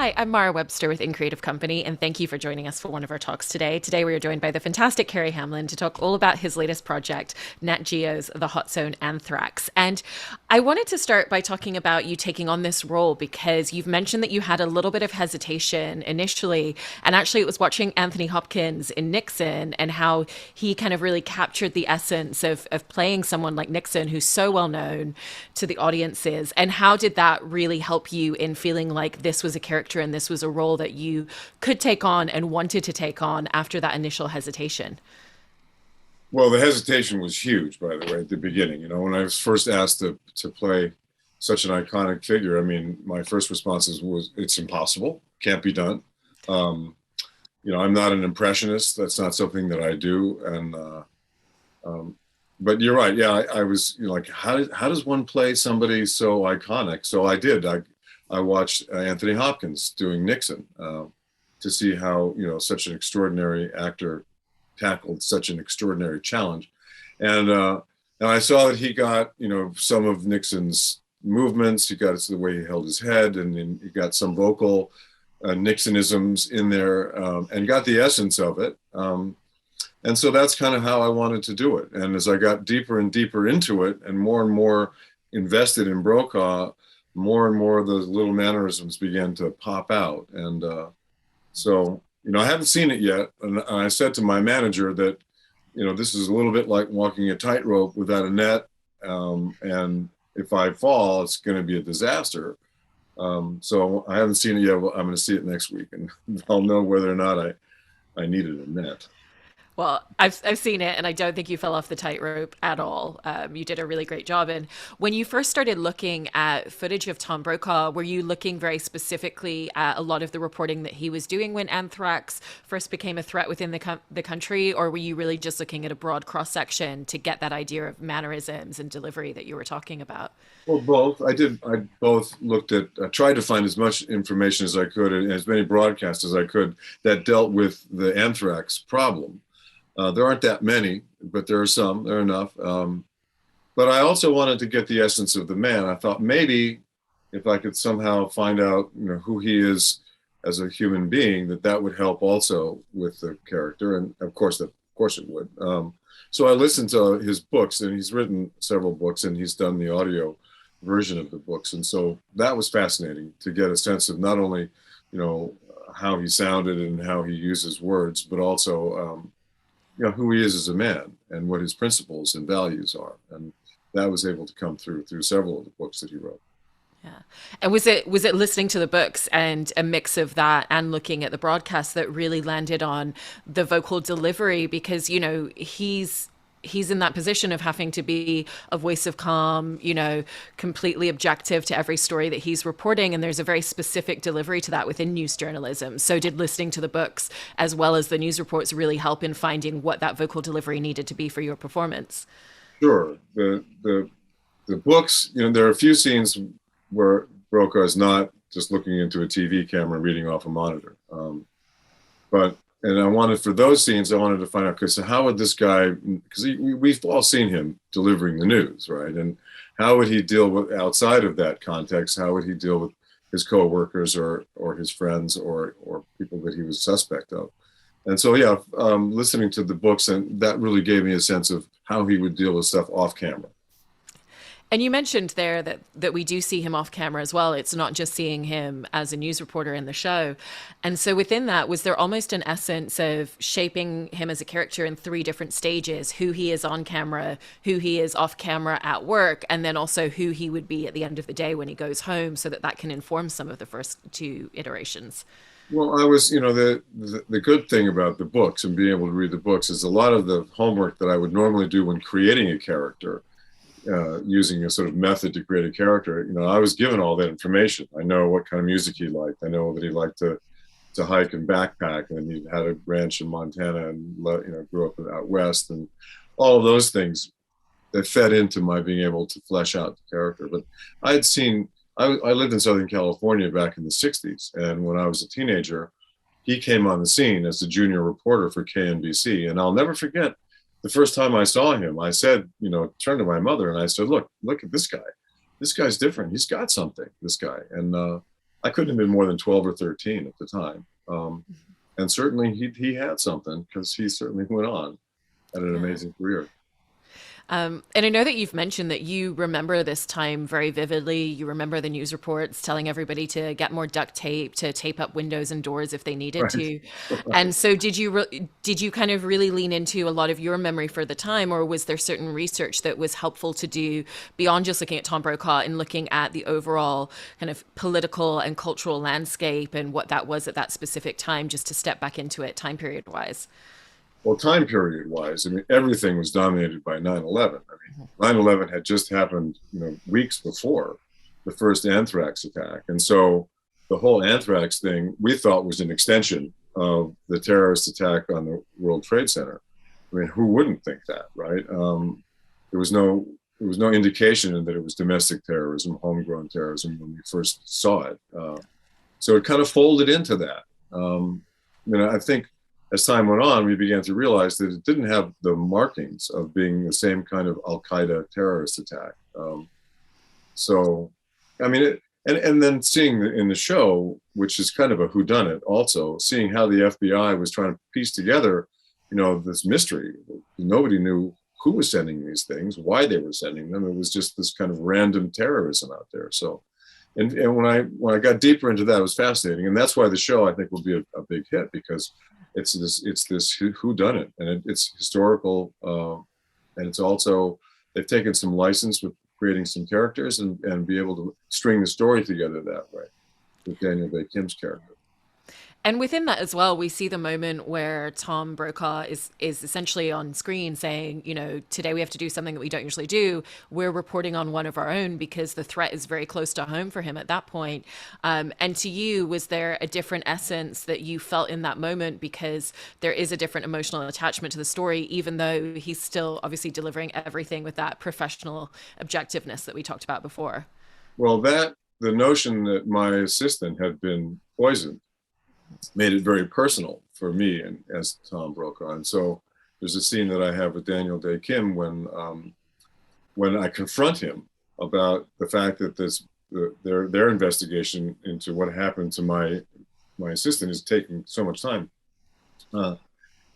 Hi, I'm Mara Webster with In Creative Company, and thank you for joining us for one of our talks today. Today, we are joined by the fantastic Harry Hamlin to talk all about his latest project, Nat Geo's The Hot Zone Anthrax. And I wanted to start by talking about you taking on this role because you've mentioned that you had a little bit of hesitation initially. And actually, it was watching Anthony Hopkins in Nixon and how he kind of really captured the essence of playing someone like Nixon, who's so well known to the audiences. And how did that really help you in feeling like this was a character and this was a role that you could take on and wanted to take on after that initial hesitation? Well, the hesitation was huge, by the way, at the beginning. When I was first asked to play such an iconic figure, I mean, my first response was it's impossible, can't be done. Um, I'm not an impressionist. That's not something that I do. But you're right. Yeah, I was like, how does one play somebody so iconic? So I did. I watched Anthony Hopkins doing Nixon to see how such an extraordinary actor tackled such an extraordinary challenge, and I saw that he got some of Nixon's movements. He got the way he held his head, and then he got some vocal Nixonisms in there, and got the essence of it. And so that's kind of how I wanted to do it. And as I got deeper and deeper into it, and more invested in Brokaw, more and more of those little mannerisms began to pop out. And so, I haven't seen it yet. And I said to my manager that, this is a little bit like walking a tightrope without a net. And if I fall, it's going to be a disaster. So I haven't seen it yet. Well, I'm going to see it next week, and I'll know whether or not I needed a net. Well, I've seen it, and I don't think you fell off the tightrope at all. You did a really great job. And when you first started looking at footage of Tom Brokaw, were you looking very specifically at a lot of the reporting that he was doing when anthrax first became a threat within the country, or were you really just looking at a broad cross section to get that idea of mannerisms and delivery that you were talking about? Well, both. I did. I both looked at, tried to find as much information as I could and as many broadcasts as I could that dealt with the anthrax problem. There aren't that many, but there are some. There are enough. But I also wanted to get the essence of the man. I thought maybe if I could somehow find out, who he is as a human being, that would help also with the character. And of course it would. So I listened to his books, and he's written several books, and he's done the audio version of the books. And so that was fascinating to get a sense of not only, how he sounded and how he uses words, but also, who he is as a man and what his principles and values are. And that was able to come through several of the books that he wrote. Yeah. And was it listening to the books and a mix of that and looking at the broadcast that really landed on the vocal delivery? Because, he's in that position of having to be a voice of calm, completely objective to every story that he's reporting. And there's a very specific delivery to that within news journalism. So did listening to the books as well as the news reports really help in finding what that vocal delivery needed to be for your performance? Sure. The books, there are a few scenes where Brokaw is not just looking into a TV camera and reading off a monitor. And I wanted, for those scenes, I wanted to find out, because how would this guy, because we've all seen him delivering the news, right? And how would he deal with, outside of that context, how would he deal with his coworkers or his friends or people that he was suspect of? And so, yeah, listening to the books, and that really gave me a sense of how he would deal with stuff off camera. And you mentioned there that we do see him off camera as well. It's not just seeing him as a news reporter in the show. And so within that, was there almost an essence of shaping him as a character in three different stages: who he is on camera, who he is off camera at work, and then also who he would be at the end of the day when he goes home, so that can inform some of the first two iterations? Well, I was, the good thing about the books and being able to read the books is a lot of the homework that I would normally do when creating a character, using a sort of method to create a character. I was given all that information. I know what kind of music he liked. I know that he liked to hike and backpack, and he had a ranch in Montana and grew up out west, and all of those things that fed into my being able to flesh out the character. But I lived in Southern California back in the 60s, and when I was a teenager, he came on the scene as the junior reporter for KNBC, and I'll never forget the first time I saw him. I said, turned to my mother and I said, look at this guy. This guy's different. He's got something, this guy. And I couldn't have been more than 12 or 13 at the time. And certainly he had something, because he certainly went on at an Yeah. amazing career. And I know that you've mentioned that you remember this time very vividly. You remember the news reports telling everybody to get more duct tape, to tape up windows and doors if they needed Right. to. And so, did you kind of really lean into a lot of your memory for the time, or was there certain research that was helpful to do beyond just looking at Tom Brokaw and looking at the overall kind of political and cultural landscape and what that was at that specific time, just to step back into it time period wise? Well, time period wise, I mean, everything was dominated by 9/11. I mean, 9/11 had just happened, weeks before the first anthrax attack. And so the whole anthrax thing we thought was an extension of the terrorist attack on the World Trade Center. I mean, who wouldn't think that, right? There was no indication that it was domestic terrorism, homegrown terrorism, when we first saw it. So it kind of folded into that. I think as time went on, we began to realize that it didn't have the markings of being the same kind of Al Qaeda terrorist attack. So, I mean, and then seeing in the show, which is kind of a whodunit, also seeing how the FBI was trying to piece together, this mystery. Nobody knew who was sending these things, why they were sending them. It was just this kind of random terrorism out there. So, and when I got deeper into that, it was fascinating, and that's why the show, I think, will be a big hit, because it's this who done it, and it's historical, and it's also, they've taken some license with creating some characters, and be able to string the story together that way with Daniel Day Kim's character. And within that as well, we see the moment where Tom Brokaw is essentially on screen saying, today we have to do something that we don't usually do. We're reporting on one of our own because the threat is very close to home for him at that point. And to you, was there a different essence that you felt in that moment, because there is a different emotional attachment to the story, even though he's still obviously delivering everything with that professional objectiveness that we talked about before? Well, the notion that my assistant had been poisoned made it very personal for me, and as Tom Brokaw. And so there's a scene that I have with Daniel Day Kim when I confront him about the fact that their investigation into what happened to my assistant is taking so much time,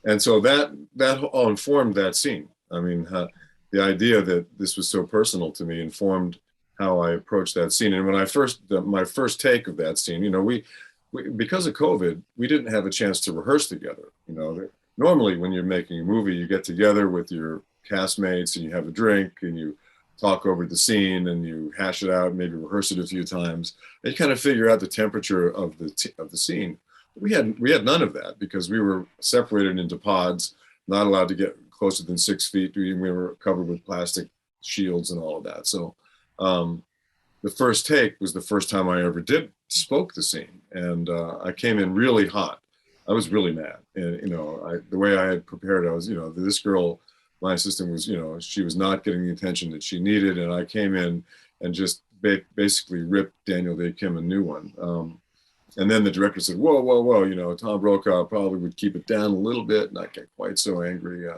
and so that all informed that scene. I mean, the idea that this was so personal to me informed how I approached that scene. And when my first take of that scene, because of COVID, we didn't have a chance to rehearse together. Normally when you're making a movie, you get together with your castmates and you have a drink and you talk over the scene and you hash it out, maybe rehearse it a few times, and you kind of figure out the temperature of the scene. We had none of that, because we were separated into pods, not allowed to get closer than 6 feet. We were covered with plastic shields and all of that. So the first take was the first time I ever spoke the scene, and I came in really hot. I was really mad, and the way I had prepared, I was, this girl, my assistant was, she was not getting the attention that she needed, and I came in and just basically ripped Daniel Day Kim a new one. And then the director said, "Whoa, whoa, whoa! Tom Brokaw probably would keep it down a little bit, not get quite so angry."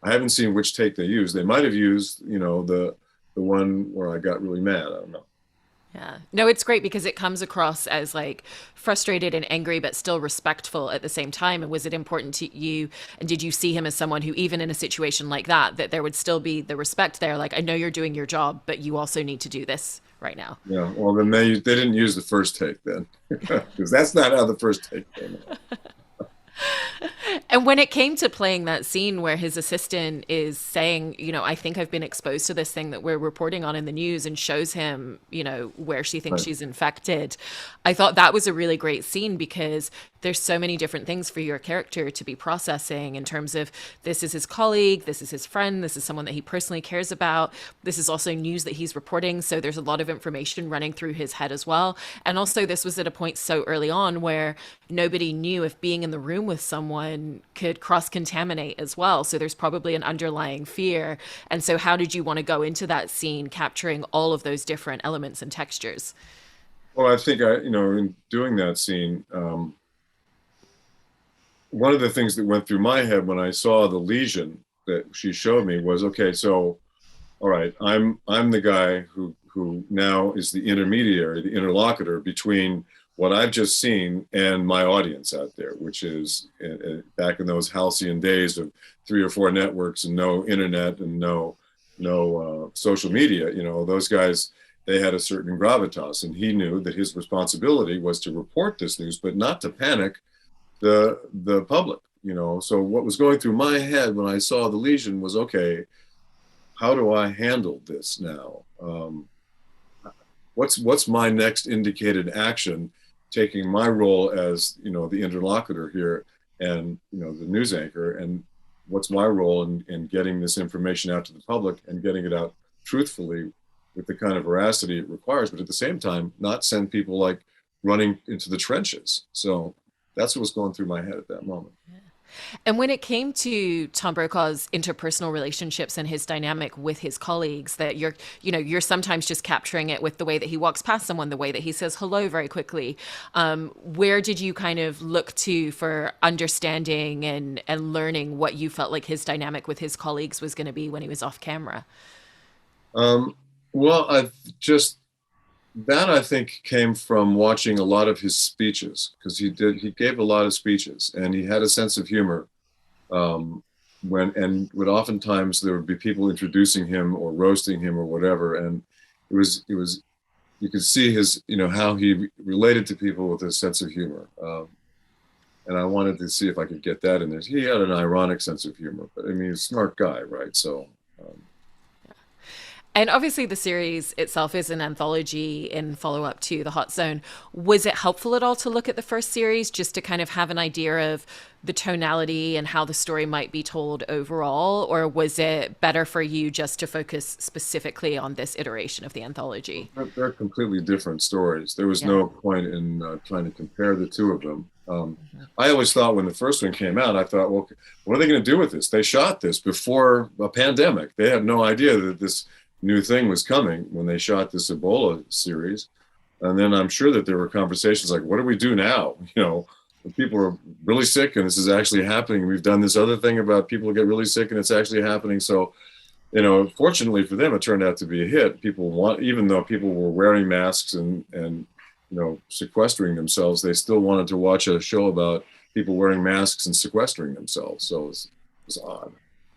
I haven't seen which take they used. They might have used, the one where I got really mad. I don't know. Yeah. No, it's great because it comes across as like frustrated and angry, but still respectful at the same time. And was it important to you? And did you see him as someone who, even in a situation like that there would still be the respect there? Like, I know you're doing your job, but you also need to do this right now. Yeah. Well, then they didn't use the first take then, because that's not how the first take came out. And when it came to playing that scene where his assistant is saying, I think I've been exposed to this thing that we're reporting on in the news, and shows him, where she thinks Right. she's infected, I thought that was a really great scene, because there's so many different things for your character to be processing in terms of, this is his colleague, this is his friend, this is someone that he personally cares about. This is also news that he's reporting. So there's a lot of information running through his head as well. And also, this was at a point so early on where nobody knew if being in the room with someone could cross-contaminate as well. So there's probably an underlying fear. And so how did you want to go into that scene, capturing all of those different elements and textures? Well, I think in doing that scene, one of the things that went through my head when I saw the lesion that she showed me was, okay, so, all right, I'm the guy who now is the intermediary, the interlocutor between what I've just seen and my audience out there, which is back in those halcyon days of 3 or 4 networks and no internet and no social media. Those guys, they had a certain gravitas, and he knew that his responsibility was to report this news, but not to panic the public. So what was going through my head when I saw the lesion was, okay, how do I handle this now? What's my next indicated action, taking my role as the interlocutor here and the news anchor, and what's my role in getting this information out to the public and getting it out truthfully with the kind of veracity it requires, but at the same time not send people like running into the trenches. So that's what was going through my head at that moment. And when it came to Tom Brokaw's interpersonal relationships and his dynamic with his colleagues, that you're sometimes just capturing it with the way that he walks past someone, the way that he says hello very quickly. Where did you kind of look to for understanding and learning what you felt like his dynamic with his colleagues was going to be when he was off camera? Well, I think came from watching a lot of his speeches, because he gave a lot of speeches, and he had a sense of humor. Would oftentimes there would be people introducing him or roasting him or whatever, and it was you could see his how he related to people with a sense of humor. And I wanted to see if I could get that in there. He had an ironic sense of humor, but I mean, he's a smart guy, right? So. And obviously, the series itself is an anthology in follow up to The Hot Zone. Was it helpful at all to look at the first series just to kind of have an idea of the tonality and how the story might be told overall? Or was it better for you just to focus specifically on this iteration of the anthology? They're completely different stories. There was no point in trying to compare the two of them. I always thought when the first one came out, I thought, well, what are they going to do with this? They shot this before a pandemic. They had no idea that this new thing was coming when they shot this Ebola series. And then I'm sure that there were conversations like, what do we do now? People are really sick and this is actually happening. We've done this other thing about people who get really sick and it's actually happening. So, fortunately for them, it turned out to be a hit. Even though people were wearing masks and sequestering themselves, they still wanted to watch a show about people wearing masks and sequestering themselves. So it was odd.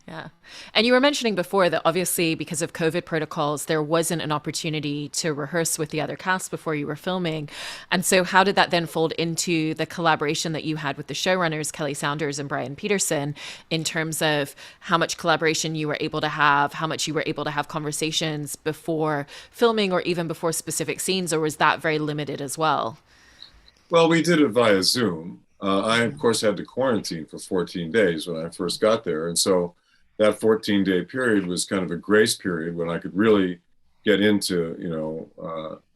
Yeah. And you were mentioning before that obviously because of COVID protocols, there wasn't an opportunity to rehearse with the other cast before you were filming. And so how did that then fold into the collaboration that you had with the showrunners, Kelly Saunders and Brian Peterson, in terms of how much collaboration you were able to have, how much you were able to have conversations before filming or even before specific scenes, or was that very limited as well? Well, we did it via Zoom. I, of course, had to quarantine for 14 days when I first got there. And so that 14-day period was kind of a grace period when I could really get into,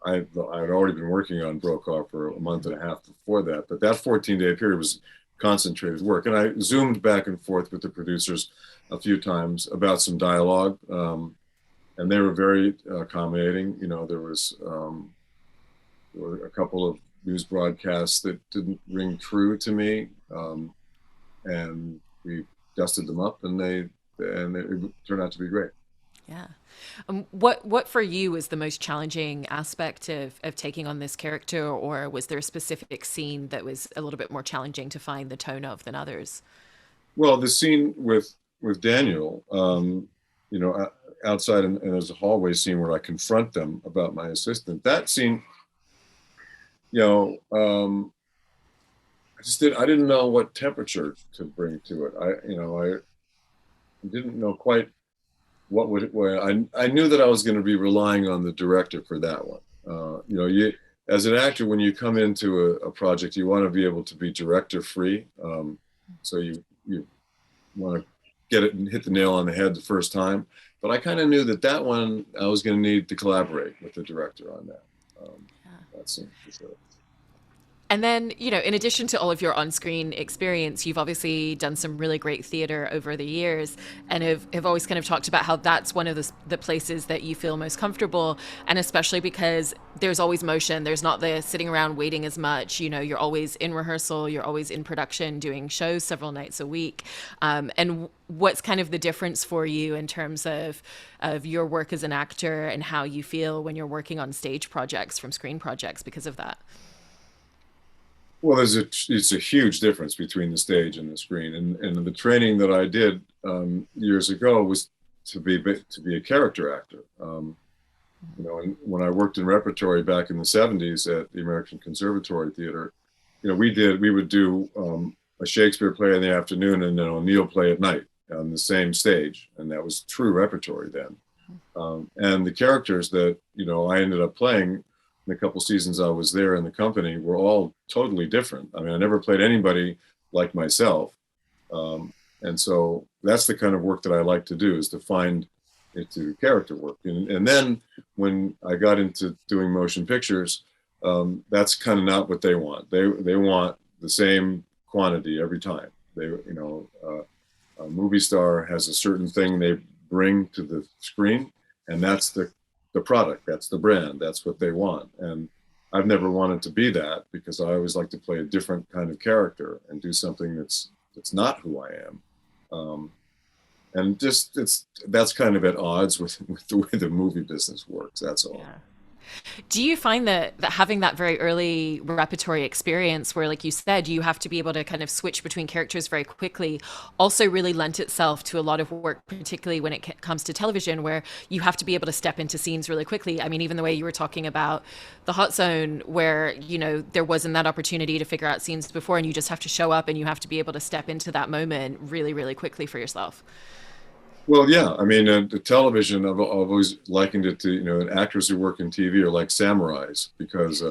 I'd already been working on Brokaw for a month and a half before that, but that 14-day period was concentrated work. And I Zoomed back and forth with the producers a few times about some dialogue, and they were very accommodating. There were a couple of news broadcasts that didn't ring true to me, and we dusted them up, and it turned out to be great. Yeah. What for you was the most challenging aspect of taking on this character, or was there a specific scene that was a little bit more challenging to find the tone of than others? Well, the scene with Daniel, outside, and there's a hallway scene where I confront them about my assistant. That scene, I didn't know what temperature to bring to it. I didn't know quite I knew that I was going to be relying on the director for that one. As an actor, when you come into a project, you want to be able to be director free. So you want to get it and hit the nail on the head the first time. But I kind of knew that one I was going to need to collaborate with the director on that. That scene for sure. And then, in addition to all of your on-screen experience, you've obviously done some really great theater over the years and have always kind of talked about how that's one of the places that you feel most comfortable. And especially because there's always motion. There's not the sitting around waiting as much. You're always in rehearsal. You're always in production, doing shows several nights a week. And what's kind of the difference for you in terms of your work as an actor and how you feel when you're working on stage projects from screen projects because of that? Well, it's a huge difference between the stage and the screen, and the training that I did years ago was to be a character actor. And when I worked in repertory back in the '70s at the American Conservatory Theater, we would do a Shakespeare play in the afternoon and an O'Neill play at night on the same stage, and that was true repertory then. And the characters that I ended up playing in the couple seasons I was there in the company were all totally different. I mean, I never played anybody like myself, and so that's the kind of work that I like to do, is to find into character work. And then when I got into doing motion pictures, that's kind of not what they want. They want the same quantity every time. A movie star has a certain thing they bring to the screen, and that's the product, that's the brand, that's what they want. And I've never wanted to be that, because I always like to play a different kind of character and do something that's not who I am. And just that's kind of at odds with the way the movie business works. That's all. Yeah. Do you find that having that very early repertory experience where, like you said, you have to be able to kind of switch between characters very quickly also really lent itself to a lot of work, particularly when it comes to television, where you have to be able to step into scenes really quickly? I mean, even the way you were talking about the Hot Zone, where, there wasn't that opportunity to figure out scenes before, and you just have to show up and you have to be able to step into that moment really, really quickly for yourself. Well, yeah. I mean, the television, I've always likened it to, actors who work in TV are like samurais, because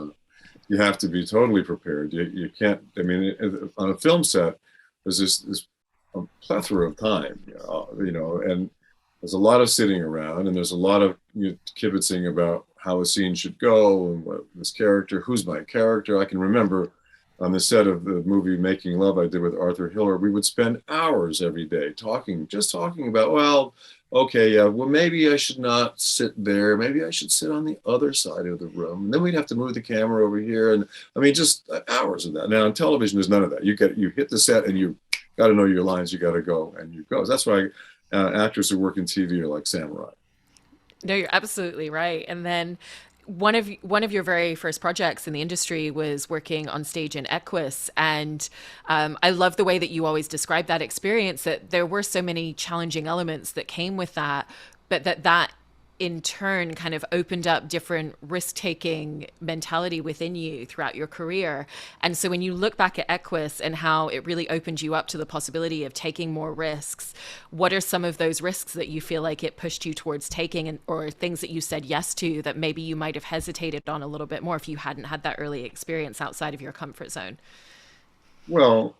you have to be totally prepared. You can't, I mean, on a film set, there's this a plethora of time, and there's a lot of sitting around, and there's a lot of kibitzing about how a scene should go, and what this character, who's my character. I can remember on the set of the movie Making Love I did with Arthur Hiller, we would spend hours every day just talking about, well, okay, yeah, well, maybe I should not sit there. Maybe I should sit on the other side of the room. And then we'd have to move the camera over here. And I mean, just hours of that. Now on television, there's none of that. You hit the set and you got to know your lines. You got to go, and you go. That's why actors who work in TV are like samurai. No, you're absolutely right. And then one of your very first projects in the industry was working on stage in Equus, and I love the way that you always describe that experience. That there were so many challenging elements that came with that, but that in turn kind of opened up different risk-taking mentality within you throughout your career. And so when you look back at Equus and how it really opened you up to the possibility of taking more risks, what are some of those risks that you feel like it pushed you towards taking, or things that you said yes to that maybe you might have hesitated on a little bit more if you hadn't had that early experience outside of your comfort zone? Well,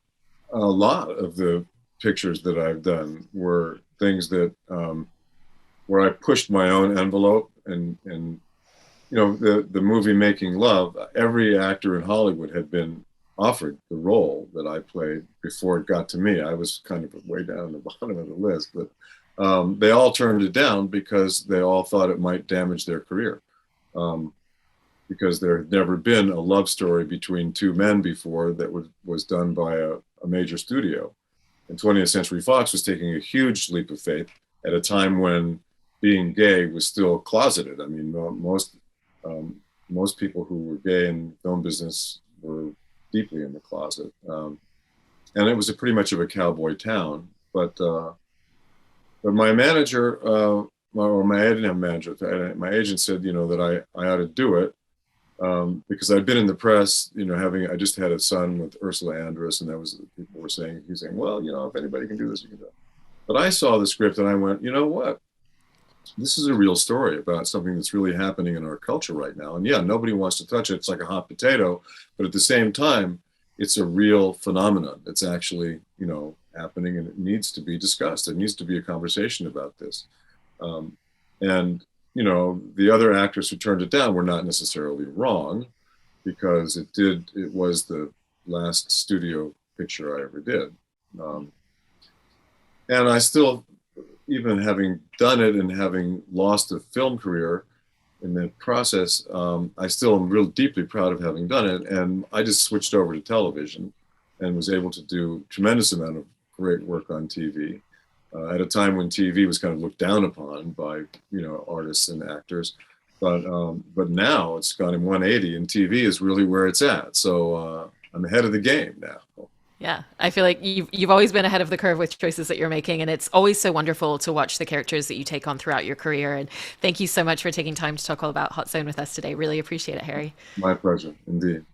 a lot of the pictures that I've done were things that where I pushed my own envelope, and the movie Making Love, every actor in Hollywood had been offered the role that I played before it got to me. I was kind of way down the bottom of the list, but they all turned it down because they all thought it might damage their career. Because there had never been a love story between two men before that was done by a major studio. And 20th Century Fox was taking a huge leap of faith at a time when being gay was still closeted. I mean, most people who were gay in the film business were deeply in the closet, and it was pretty much of a cowboy town. But my manager, I didn't have a manager. My agent said, that I ought to do it, because I'd been in the press, I just had a son with Ursula Andress, and that was people were saying, he's saying, well, if anybody can do this, you can do it. But I saw the script and I went, you know what? This is a real story about something that's really happening in our culture right now. And yeah, nobody wants to touch it. It's like a hot potato, but at the same time, it's a real phenomenon. It's actually, happening, and it needs to be discussed. There needs to be a conversation about this. And the other actors who turned it down were not necessarily wrong, because it was the last studio picture I ever did. And I still, even having done it and having lost a film career in the process, I still am real deeply proud of having done it. And I just switched over to television and was able to do a tremendous amount of great work on TV at a time when TV was kind of looked down upon by, artists and actors. But now it's gone in 180, and TV is really where it's at. So I'm ahead of the game now. Yeah, I feel like you've always been ahead of the curve with choices that you're making, and it's always so wonderful to watch the characters that you take on throughout your career. And thank you so much for taking time to talk all about Hot Zone with us today. Really appreciate it, Harry. My pleasure, indeed.